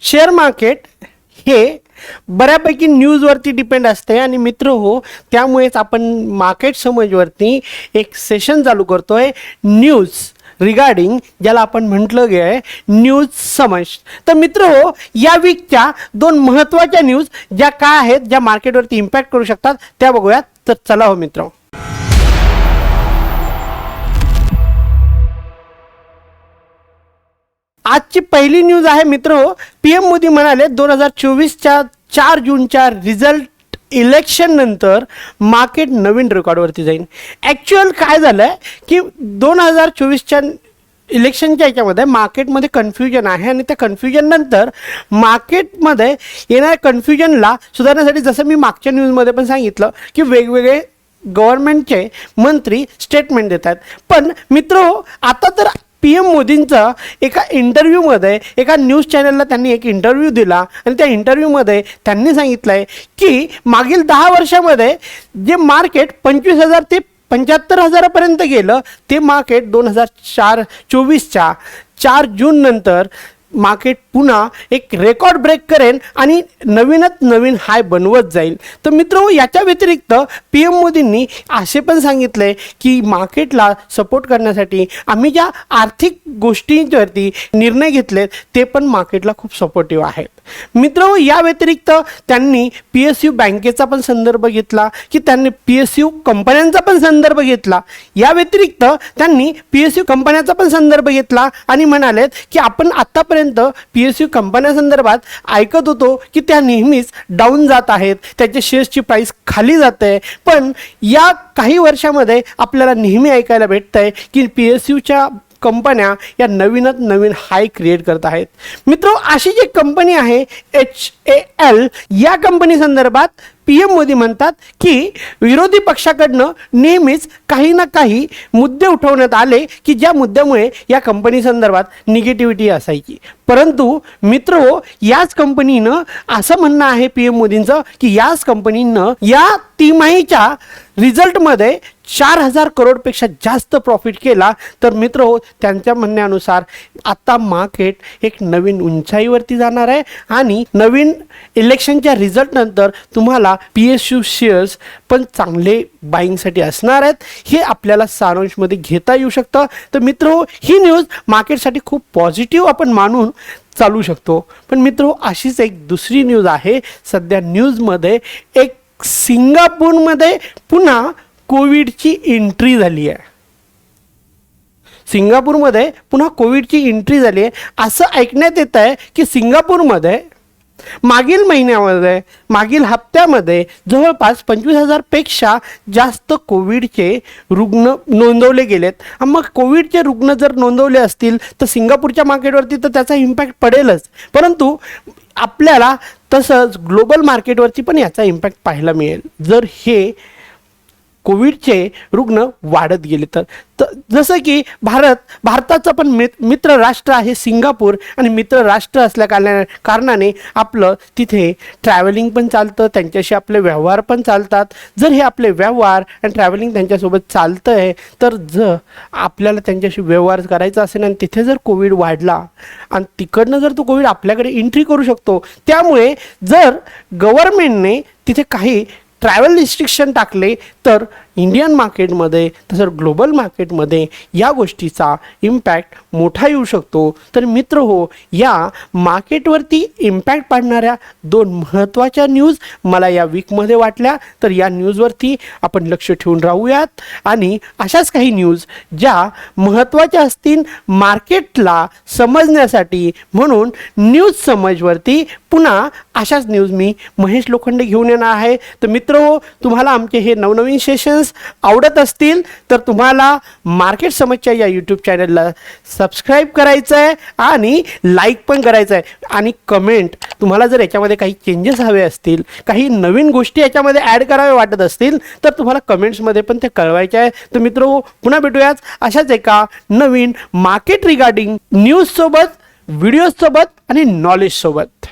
Share market हे बऱ्यापैकी न्यूजवरती depend असते आणि मित्र हो, त्यामुळेच आपण मार्केट समजवरती एक सेशन चालू करतोय, न्यूज रिगार्डिंग, ज्याला आपण म्हटलं गे आहे न्यूज समज. तर मित्र हो, या वीकच्या दोन महत्त्वाच्या न्यूज ज्या काय आहेत, ज्या मार्केटवरती इम्पॅक्ट करू शकतात त्या बघूयात. तर चला हो मित्र. आजची पहिली न्यूज आहे मित्र हो, PM मोदी म्हणाले 2024च्या 4 जूनच्या रिझल्ट इलेक्शन नंतर मार्केट नवीन रेकॉर्डवरती जाईल. ॲक्च्युअल काय झालं आहे की 2024च्या इलेक्शनच्या याच्यामध्ये मार्केटमध्ये कन्फ्युजन आहे आणि त्या कन्फ्युजननंतर मार्केटमध्ये येणाऱ्या कन्फ्युजनला सुधारण्यासाठी, जसं मी मागच्या न्यूजमध्ये पण सांगितलं की वेगवेगळे गव्हर्नमेंटचे मंत्री स्टेटमेंट देतात. पण मित्र हो, आता तर PM मोदींचा एका इंटरव्ह्यूमध्ये एका न्यूज चॅनलला त्यांनी एक इंटरव्ह्यू दिला आणि त्या इंटरव्ह्यूमध्ये त्यांनी सांगितलं आहे की मागील 10 वर्षामध्ये जे मार्केट 25,000 ते 75,000पर्यंत गेलं, ते मार्केट 2024च्या 4 जून नंतर मार्केट पुन्हा एक रेकॉर्ड ब्रेक करेन आणि नवीनच नवीन हाय बनवत जाईल. तर मित्रांनो, याच्या व्यतिरिक्त PM मोदींनी असे पण सांगितले की मार्केटला सपोर्ट करण्यासाठी आम्ही ज्या आर्थिक गोष्टींवरती निर्णय घेतले ते पण मार्केटला खूप सपोर्टिव्ह आहेत. मित्रांनो, या व्यतिरिक्त त्यांनी PSU बँकेचा पण संदर्भ घेतला की त्यांनी PSU कंपन्यांचा पण संदर्भ घेतला. या व्यतिरिक्त त्यांनी PSU कंपन्याचा पण संदर्भ घेतला आणि म्हणालेत की आपण आतापर्यंत PSU कंपन्यांसंदर्भात ऐकत होतो की त्या नेहमीच डाऊन जात आहेत, त्याच्या शेअर्सची प्राइस खाली जाते, पण या काही वर्षामध्ये आपल्याला नेहमी ऐकायला भेटतंय की PSUच्या कंपन्या या नवीनच नवीन हाय क्रिएट करत आहेत. मित्रो, अशी जी कंपनी आहे HAL, या कंपनी संदर्भात PM मोदी म्हणतात की विरोधी पक्षाकडनं नेहमीच काही ना काही मुद्दे उठवण्यात आले की ज्या मुद्द्यामुळे या कंपनी संदर्भात निगेटिव्हिटी असायची. परंतु मित्र हो, याच कंपनीनं असं म्हणणं आहे PM मोदींचं की याच कंपनीनं या तिमाहीच्या रिझल्टमध्ये 4,000 करोडपेक्षा जास्त प्रॉफिट केला. तर मित्र हो, त्यांच्या म्हणण्यानुसार आता मार्केट एक नवीन उंचाईवरती जाणार आहे आणि नवीन इलेक्शनच्या रिझल्टनंतर तुम्हाला PSU शेअर्स पण चांगले बाईंगसाठी असणार आहेत. हे आपल्याला सारांशमध्ये घेता येऊ शकतं. तर मित्र हो, ही न्यूज मार्केटसाठी खूप पॉझिटिव्ह आपण मानून चालू शकतो. पण मित्र हो, अशीच एक दुसरी न्यूज आहे सध्या न्यूजमध्ये. एक सिंगापूरमध्ये पुन्हा कोविडची एंट्री झाली आहे. सिंगापूरमध्ये पुन्हा कोविडची एंट्री झाली आहे. असं ऐकण्यात येत आहे की सिंगापूरमध्ये मागील महिन्यामध्ये, मागील हप्त्यामध्ये जवळपास 25,000पेक्षा जास्त कोविडचे रुग्ण नोंदवले गेलेत. मग कोविडचे रुग्ण जर नोंदवले असतील तर सिंगापूरच्या मार्केटवरती तर त्याचा इम्पॅक्ट पडेलच, परंतु आपल्याला तसंच ग्लोबल मार्केटवरती पण याचा इम्पॅक्ट पाहायला मिळेल जर हे कोविडचे रुग्ण वाढत गेले तर. जसं की भारताचं पण मित्र राष्ट्र आहे सिंगापूर आणि मित्र राष्ट्र असल्या कारणाने आपलं तिथे ट्रॅव्हलिंग पण चालतं, त्यांच्याशी आपले व्यवहार पण चालतात. जर हे आपले व्यवहार आणि ट्रॅव्हलिंग त्यांच्यासोबत चालतं आहे तर जर आपल्याला त्यांच्याशी व्यवहार करायचा असेल आणि तिथे जर कोविड वाढला आणि तिकडनं जर तो कोविड आपल्याकडे एंट्री करू शकतो, त्यामुळे जर गव्हर्नमेंटने तिथे काही ट्रॅव्हल रिस्ट्रिक्शन टाकले तर इंडियन मार्केटमध्ये तसंच ग्लोबल मार्केटमध्ये या गोष्टीचा इम्पॅक्ट मोठा येऊ शकतो. तर मित्र हो, या मार्केटवरती इम्पॅक्ट पाडणाऱ्या दोन महत्त्वाच्या न्यूज मला या वीकमध्ये वाटल्या. तर या न्यूजवरती आपण लक्ष ठेवून राहूयात आणि अशाच काही न्यूज ज्या महत्त्वाच्या असतील मार्केटला समजण्यासाठी, म्हणून न्यूज समजवरती पुन्हा अशाच न्यूज मी महेश लोखंडे घेऊन येणार आहे. तर मित्र हो, तुम्हाला आमचे हे नवनवीन सेशन्स आवडत असतील तर तुम्हाला मार्केट समजच्या या यूट्यूब चॅनलला सबस्क्राईब करायचं आहे आणि लाईक पण करायचं आहे आणि कमेंट. तुम्हाला जर याच्यामध्ये काही चेंजेस हवे असतील, काही नवीन गोष्टी याच्यामध्ये ॲड करावे वाटत असतील तर तुम्हाला कमेंट्समध्ये पण ते कळवायचे आहे. तर मित्र हो, पुन्हा भेटूयाच अशाच एका नवीन मार्केट रिगार्डिंग न्यूजसोबत, व्हिडिओजसोबत आणि नॉलेजसोबत.